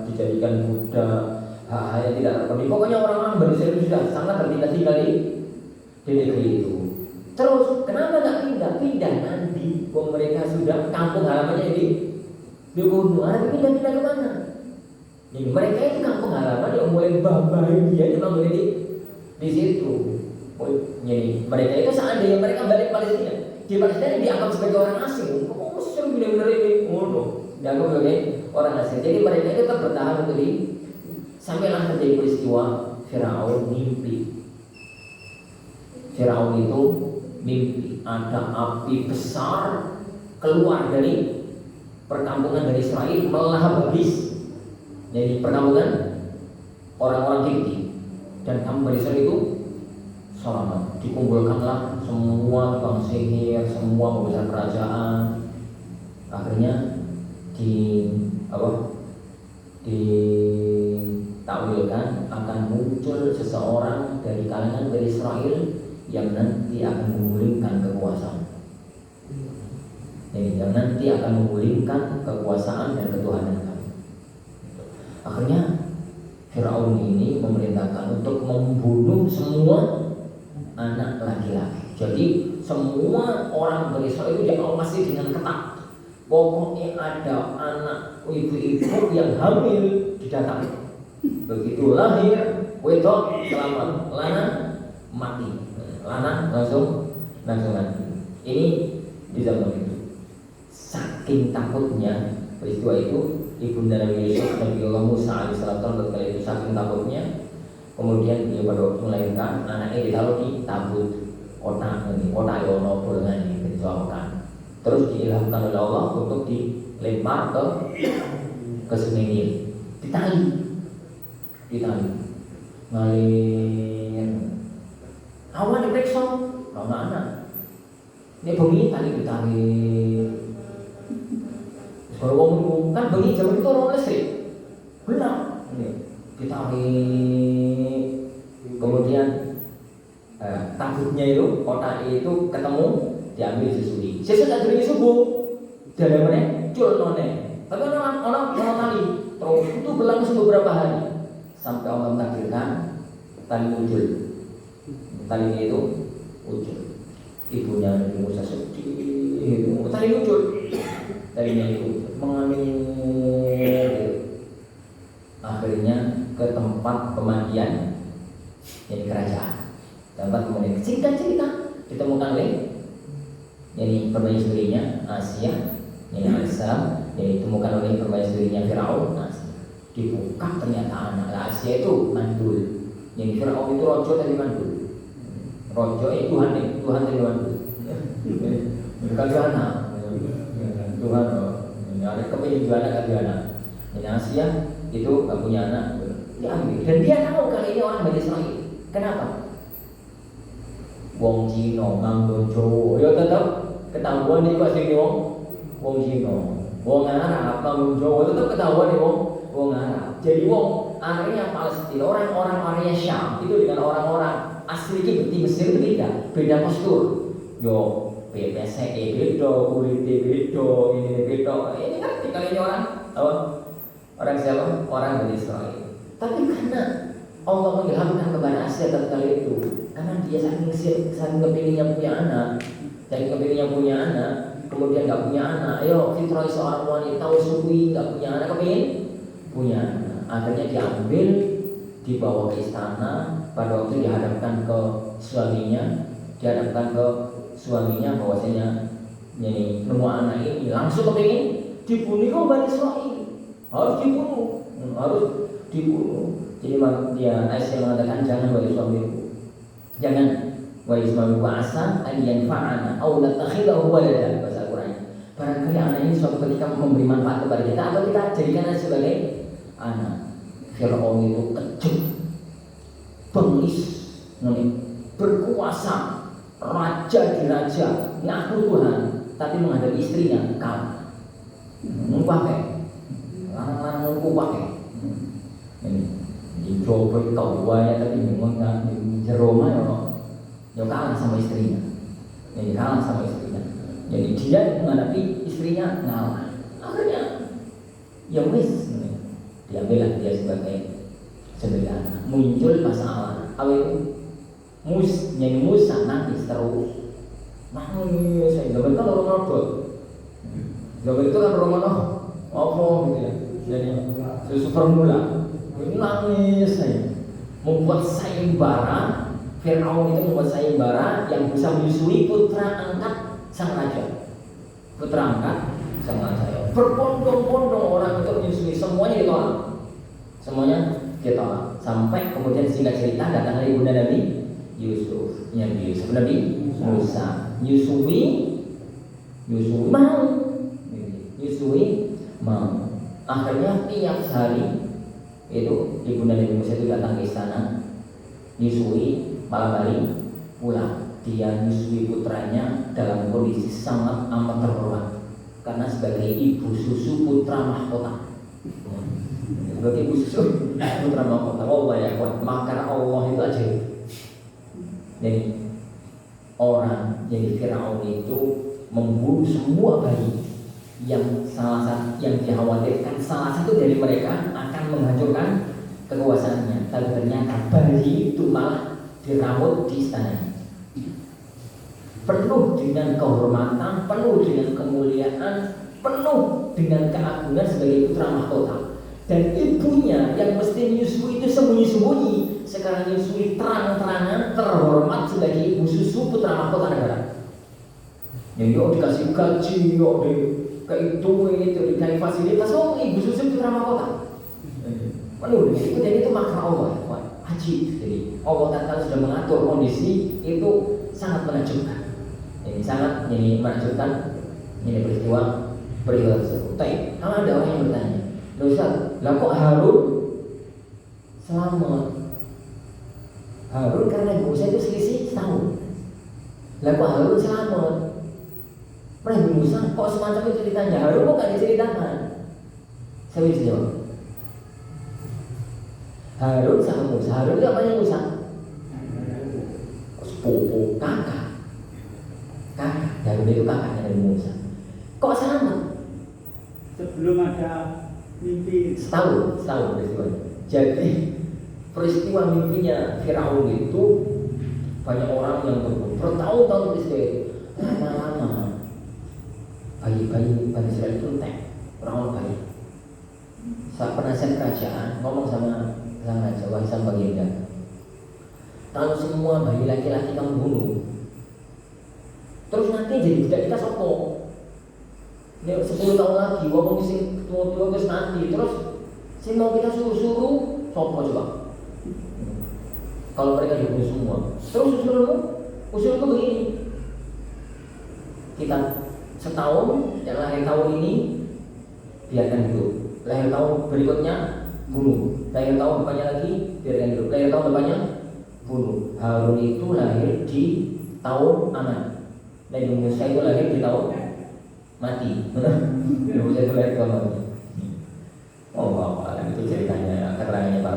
dijadikan budak, hal-hal yang tidak terpenuhi. Pokoknya orang-orang Bani Israel itu sudah sangat tertindas tinggal di negeri itu. Terus kenapa nggak pindah nanti? Mereka sudah kampung halamannya di gunung. Pindah kemana? Jadi mereka itu kampung halaman yang mulai bahagia memang di situ. Jadi mereka itu seandainya mereka balik Palestina, di Palestina dianggap sebagai orang asing. Mesir benar-benar ini, dianggap sebagai orang asing. Jadi mereka itu tetap bertahan untuk sampailah terjadi peristiwa Firaun mimpi. Firaun itu mimpi ada api besar keluar dari perkampungan dari Israel melahap habis. Jadi perkampungan orang-orang Kipti dan kaum Bani Israel itu selamat. Dikumpulkanlah semua tukang sihir, semua pembesar kerajaan. Akhirnya ditakwilkan akan muncul seseorang dari kalangan Bani Israel yang nanti akan menggulingkan kekuasaan. Jadi yang nanti akan menggulingkan kekuasaan dan ketuhanan kami. Akhirnya Firaun ini memerintahkan untuk membunuh semua anak laki-laki. Jadi semua orang Bani Israel itu diawasi dengan ketat. Pokoknya ada anak ibu-ibu yang hamil didatangi. Begitu lahir, wedok selamat, lana mati, lana langsung mati. Ini di zaman itu. Saking takutnya peristiwa itu, ibunda Nabi Yusuf Nabi Allah Musa alaihissalam ketika itu saking takutnya, kemudian dia pada waktu melahirkan anaknya ditaruh di tabut otak yono bolongan ini disoalkan, terus diilhamkan oleh Allah untuk dilempar ke sungai Nil, ditali ngalir awan diperiksa anak ini bengi tali ditarik. Kalau ngomong kan bengi zaman itu orang listrik gelap, ditarik, kemudian tabutnya itu kotak itu ketemu, diambil susui. Sesudah dari subuh dalamnya cul none. Tapi orang tali terus itu berlangsung beberapa hari sampai Allah mentakdirkan tali muncul. Talinya itu muncul. Ibunya Nabi Musa sedih, tali muncul. Talinya itu mengalir. Akhirnya ke tempat pemandian jadi kerajaan. Tempat pemandian singkat cerita ditemukan oleh jadi permaisurinya Asia, jadi Alaihissalam, jadi ditemukan oleh permaisurinya Firaun. Dibuka ternyata anak Asia itu mandul. Jadi Firaun itu rojo dari mandul. Rojo itu Tuhan dari mandul. Bukan Tuhan, ada kepingin juga anak anak. Jadi Asia itu gak punya anak, diambil. Dan dia tahu kali ini orang Bani Israel. Kenapa? Wong Cino, nganggo Jawa, ya tetap ketahuan nih kok sini wong Cino, wong Arab, nganggo Jawa tetap ketahuan nih wong Arab. Jadi wong area Palestina, orang-orang area Syam itu dengan orang-orang asli iki bukti Mesir itu beda postur. Yo PPSE beda, kulite beda, ini beda. Ini kan tinggalnya orang apa? Orang siapa? Orang dari Israel. Tapi karena Allah mengilhamkan kepada Asia ketika itu, karena dia saking kepinginnya punya anak, kemudian nggak punya anak. Ayo fitrah seorang wanita usui nggak punya anak, kepingin punya anak. Akhirnya diambil, dibawa ke istana. Pada waktu dihadapkan ke suaminya bahwasanya ini semua anak ini langsung kepingin dibunuh Bani Israil, harus dibunuh. Jadi dia Aisyah mengatakan jangan wahai suamiku, asa an fa'ana au natakhidahu walada, bahasa Al-Qur'an. Barangkali anak ini suatu ketika memberi manfaat kepada kita atau kita jadikan sebagai anak. Fir'aun itu kejam, bengis, berkuasa, raja di raja, ngaku Tuhan, tapi menghadapi istrinya kalah. Pakai larang-larang pakai. Ini coba kau buaya tapi memang di Roma ya kalah sama istrinya. Jadi dia menghadapi istrinya ngalah. Akhirnya ya wis, diambillah dia sebagai anak. Muncul masalah. Musa nangis terus. Saya zaman kan orang rodol. Zaman itu kan orang apa gitu ya. Jadi susu formula. Ini nangis saya. Membuat sayembara. Fir'aun itu membuat sayembara yang bisa menyusui putra angkat sang raja. Berbondong-bondong orang itu menyusui, semuanya ditolak. Sampai kemudian singkat cerita datanglah ibunda Nabi Yusuf, Nabi Musa. Yusuf mau. Akhirnya tiap hari itu ibunda Nabi Musa itu datang ke istana. Yusuf malam hari pulang. Dia nyusui putranya dalam kondisi sangat amat terhormat karena sebagai ibu susu putra mahkota. Sebagai ibu susu putra mahkota. Allah ya kuat. Maka Allah itu aja. Jadi Firaun itu membunuh semua bayi yang dikhawatirkan salah satu dari mereka akan menghancurkan kekuasaannya. Tapi ternyata bayi itu malah dirawat di istana, penuh dengan kehormatan, penuh dengan kemuliaan, penuh dengan keagungan sebagai putra mahkota. Dan ibunya yang mesti menyusui itu sembunyi-sembunyi, sekarang menyusui terang-terangan, terhormat sebagai ibu susu putra mahkota negara. Jadi dikasih gaji, dikasih fasilitas, ibu susu putra mahkota. Penuh dengan itu, jadi itu makar Allah. Haji. Jadi Allah tatkala sudah mengatur kondisi itu sangat menakjubkan. Ini menakjubkan peristiwa tersebut. Kalau ada orang yang bertanya, Ustaz, lah kok Harun selamat? Harun karena Ibu Musa itu selisih setahun. Lah kok Harun selamat? Ibu Musa kok semacam itu ceritanya? Harun kok gak diceritakan? Saya bisa jawab. Harun sama Musa. Harun itu apanya Musa? Sepupu, kakak. Harun itu kakaknya dari Musa. Kok sama? Sebelum ada mimpi setahun peristiwanya. Jadi peristiwa mimpinya Firaun itu banyak orang yang bertahun-tahun peristiwa itu. Lama-lama bayi-bayi Bani Israel itu entek, orang bayi. Saat penasihat kerajaan ngomong sama sang raja, wahai sang baginda, kalau semua bayi laki-laki kamu bunuh, terus nanti jadi budak kita sopo? Ya 10 tahun lagi, wong sing tua-tua wis mati, terus sing mau kita suruh-suruh sopo coba? Kalau mereka dibunuh semua, terus usulku begini, kita setahun yang lahir tahun ini biarkan hidup, lahir tahun berikutnya bunuh, lahir tahun depannya lagi biarkan hidup, lahir tahun depannya bunuh. Harun itu lahir di tahun aman, Nabi Musa itu lahir di tahun mati. Nabi Musa itu lahir di tahun mati. Oh, itu ceritanya, keterangannya Pak.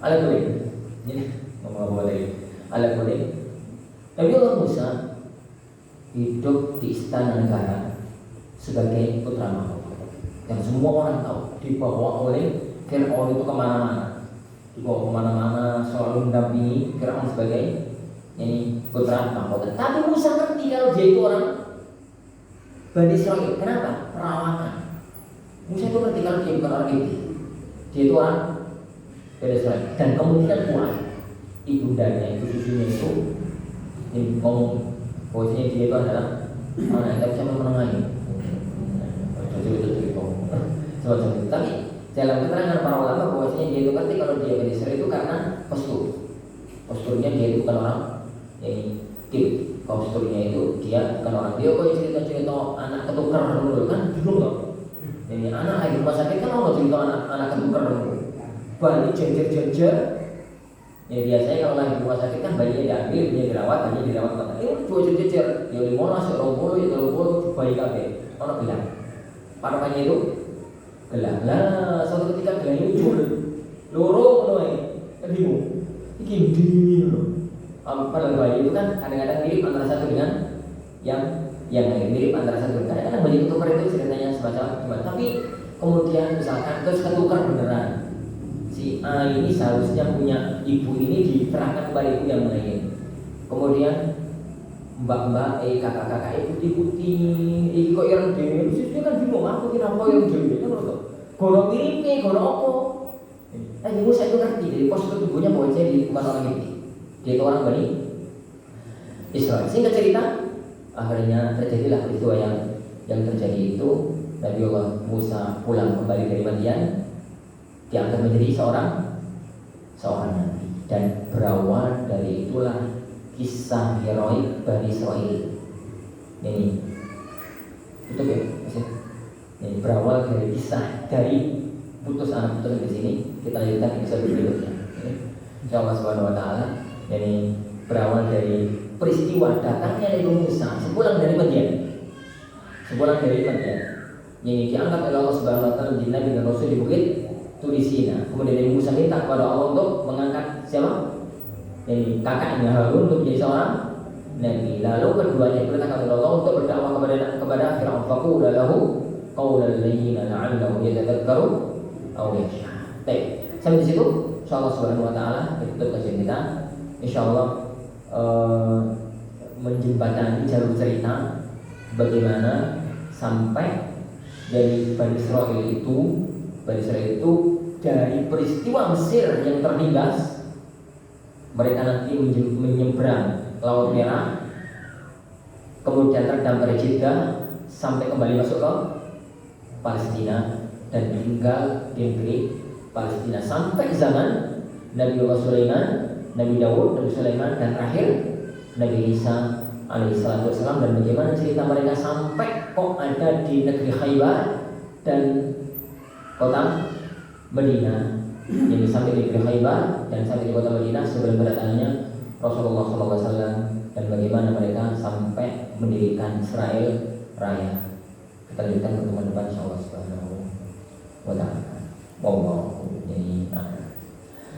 Alhamdulillah. Ini ngomong-ngomong tadi. ala boleh. Nabi Allah Musa hidup di istana negara sebagai putra mahkota yang semua orang tahu, dibawa oleh Fir'aun itu kemana-mana, dibawa kemana-mana, selalu mendampingi Fir'aun sebagai ini putra mahkota. Tapi Musa ngerti kalau dia itu orang Bani Israel. Kenapa? Perawakan. Musa itu ngerti kalau dia bukan orang itu, dia itu orang Bani Israel. Dan kemungkinan kuat ibundanya itu susunya itu ini ngomong bahwasanya dia itu adalah anak yang bisa menengahi. Tapi dalam keterangan para ulama bahwasanya dia itu ngerti kalau dia Bani Israel itu karena posturnya dia itu bukan orang yang tip. Posturnya itu dia bukan orang dia kok cerita-cerita anak ketukar dulu kan bingung loh. Ini anak lagi rumah sakit kan mau cerita anak ketukar dulu. Bayi jejer-jejer. Ya biasanya kalau lagi rumah sakit kan bayinya diambil, bayinya dirawat kata. Ini dua jejer, dia 15, 20, ya 30 bayi kabeh. Ono bilang. Parukannya itu gelap. Lah, suatu ketika gelap muncul. Loro ngono ae. Bingung. Iki ndi lho. Padahal bayi itu kan kadang-kadang mirip antara satu dengan yang lain, mirip antara satu. Kadang-kadang bayi ketukar itu ceritanya semacam gimana. Tapi kemudian misalkan terus ketukar beneran. Si A ini seharusnya punya ibu ini diterangkan kepada ibu yang lain. Kemudian mbak-mbak, kakak-kakak putih-putih, kok yang dewe, sisnya kan bingung, aku kira apa yang dewe, kan loh. Gono miripnya, gono apa? Ibu saya itu ngerti dari postur tubuhnya bahwa dia bukan orang ini. Dia itu orang Bani Israel. Singkat cerita, akhirnya terjadilah peristiwa yang terjadi itu. Nabi Allah Musa pulang kembali dari Madian, diangkat menjadi seorang nabi, dan berawal dari itulah kisah heroik Bani Israil. Ini tutup ya, ini berawal dari kisah dari putus anak putus di sini. Kita lanjutkan di episode berikutnya. Insyaallah Subhanahu Wa Taala. Ini berawal dari peristiwa datangnya Nabi Musa sepulang dari Madian. Ini diangkat oleh Allah Subhanahu Wa Taala menjadi nabi dan rasul di bukit Turisina. Kemudian Nabi Musa minta kepada Allah untuk mengangkat siapa? Ini kakaknya Harun untuk menjadi seorang nabi. Lalu keduanya diperintahkan oleh Allah untuk berdakwah kepada Fir'aun. Faqula lahu qawlan layyinan la'allahu yatadhakkaru aw yakhsha. Baik, sampai di situ insyaallah Subhanahu Wa Taala itu kajian kita. Insyaallah menjembatani jalur cerita bagaimana sampai dari Bani Israel itu dari peristiwa Mesir yang tertindas, mereka nanti menyeberang Laut Merah, kemudian terdampar di Jeddah sampai kembali masuk ke Palestina dan tinggal di negeri Palestina sampai zaman Nabi Sulaiman, Nabi Daud, Nabi Sulaiman, dan terakhir Nabi Isa alaihissalam. Dan bagaimana cerita mereka sampai kok ada di negeri Khaybar dan kota Madinah. Jadi sampai di negeri Khaybar dan sampai di kota Madinah sebelum kedatangannya Rasulullah SAW, dan bagaimana mereka sampai mendirikan Israel Raya. Kita lanjutkan pertemuan depan insyaallah Subhanahu Wa Taala. Jadi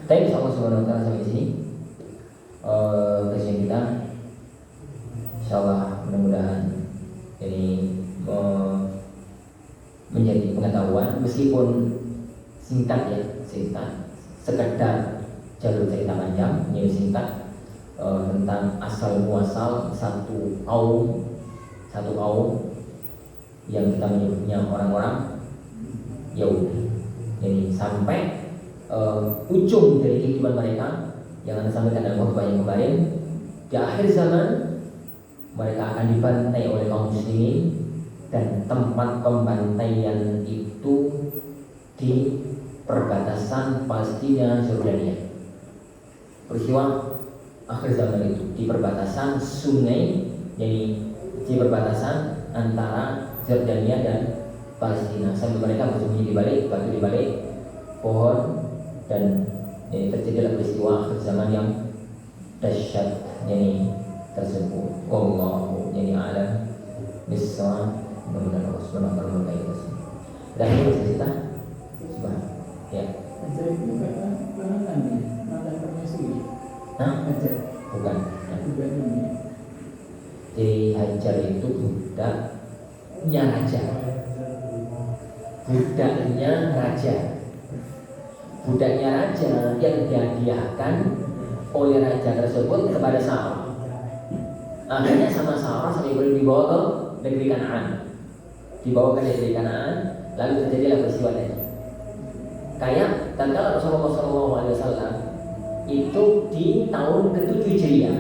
tapi insyaallah Subhanahu Wa Taala sampai sini kajian kita. Insyaallah mudah-mudahan ini menjadi pengetahuan meskipun singkat, sekedar jalur cerita panjang, jadi singkat tentang asal muasal satu kaum yang kita menyebutnya orang-orang Yahudi. Jadi sampai ujung dari kehidupan mereka yang Anda sampaikan dalam khutbah yang kemarin, di akhir zaman mereka akan dibantai oleh kaum muslimin, dan tempat pembantaian itu di perbatasan Palestina Jordania. Peristiwa akhir zaman itu di perbatasan sungai, jadi di perbatasan antara Jordania dan Palestina, sambil mereka bersembunyi di balik batu, di balik pohon, dan terjadilah peristiwa akhir zaman yang dahsyat tersebut. Wallahu a'lam bishawab. Mudah-mudahan Allah Subhanahu wa taala memberkahi kita semua. Dan ini cerita ya. Ajar itu kata mana nih? Mata permisi. Hah? Ajar. Bukan. Bukan ini. Jadi Hajar itu budaknya raja. Budaknya raja. Budaknya raja yang dihadiahkan oleh raja tersebut kepada Sarah. Akhirnya sama Sarah sampai boleh dibawa ke negeri Kanaan. Dibawa ke negeri Kanaan, lalu terjadilah peristiwa tadi. Kayak tatkala Rasulullah SAW itu di tahun ke-7 Hijriah,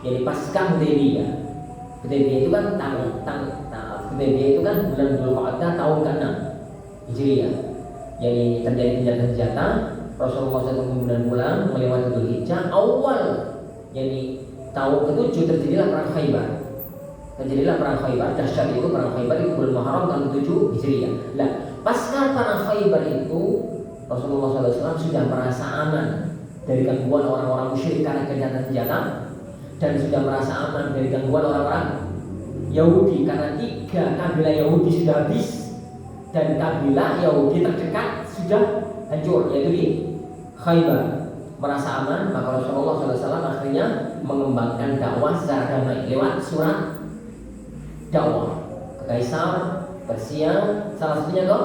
jadi pasca Hudaybiyah. Hudaybiyah itu kan Hudaybiyah itu kan bulan Dzulqa'dah tahun ke-6 Hijriah. Jadi terjadi gencatan senjata, Rasulullah SAW kemudian pulang melewati Dzulhijjah. Awal jadi tahun ke-7 terjadilah perang Khaybar. Dahsyat itu perang Khaybar itu bulan Muharram tahun ke-7 Hijriah. Nah, pasca perang Khaybar itu Rasulullah SAW sudah merasa aman dari gangguan orang-orang musyrik karena gencatan senjata, dan sudah merasa aman dari gangguan orang-orang Yahudi karena 3 kabilah Yahudi sudah habis dan kabilah Yahudi terdekat sudah hancur, yaitu di Khaybar. Merasa aman, maka Rasulullah SAW akhirnya mengembangkan dakwah secara damai lewat surat dakwah ke Kaisar Persia, salah satunya ke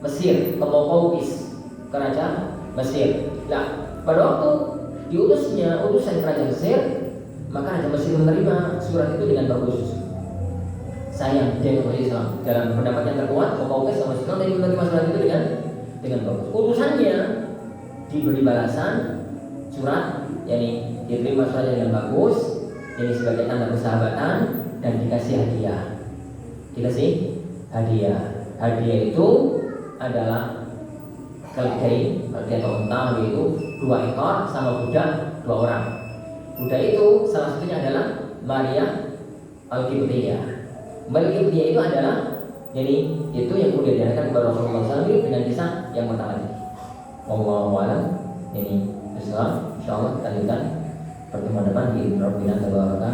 Mesir, ke Muqawqis, ke Raja Mesir. Nah, pada waktu diutusnya utusan Raja Mesir, maka Raja Mesir menerima surat itu dengan bagus. Sayang dia kepada Islam. Dalam pendapat yang terkuat, Muqawqis sama Islam tapi menerima surat itu dengan bagus. Utusannya diberi balasan surat, yakni diterima surat dengan bagus, ini sebagai tanda persahabatan, dan dikasih hadiah. Hadiah itu adalah keledai atau unta, yaitu 2 ekor sama budak 2 orang. Budak itu salah satunya adalah Maria Al-Qibtiyah. Maria Al-Qibtiyah itu adalah, jadi itu yang kemudian diadakan kepada Rasulullah SAW dengan kisah yang pertama ini. Wallahu a'lam. Ini Islam. Insyaallah kita lanjutkan pertemuan depan di Rabbina Tabaraka.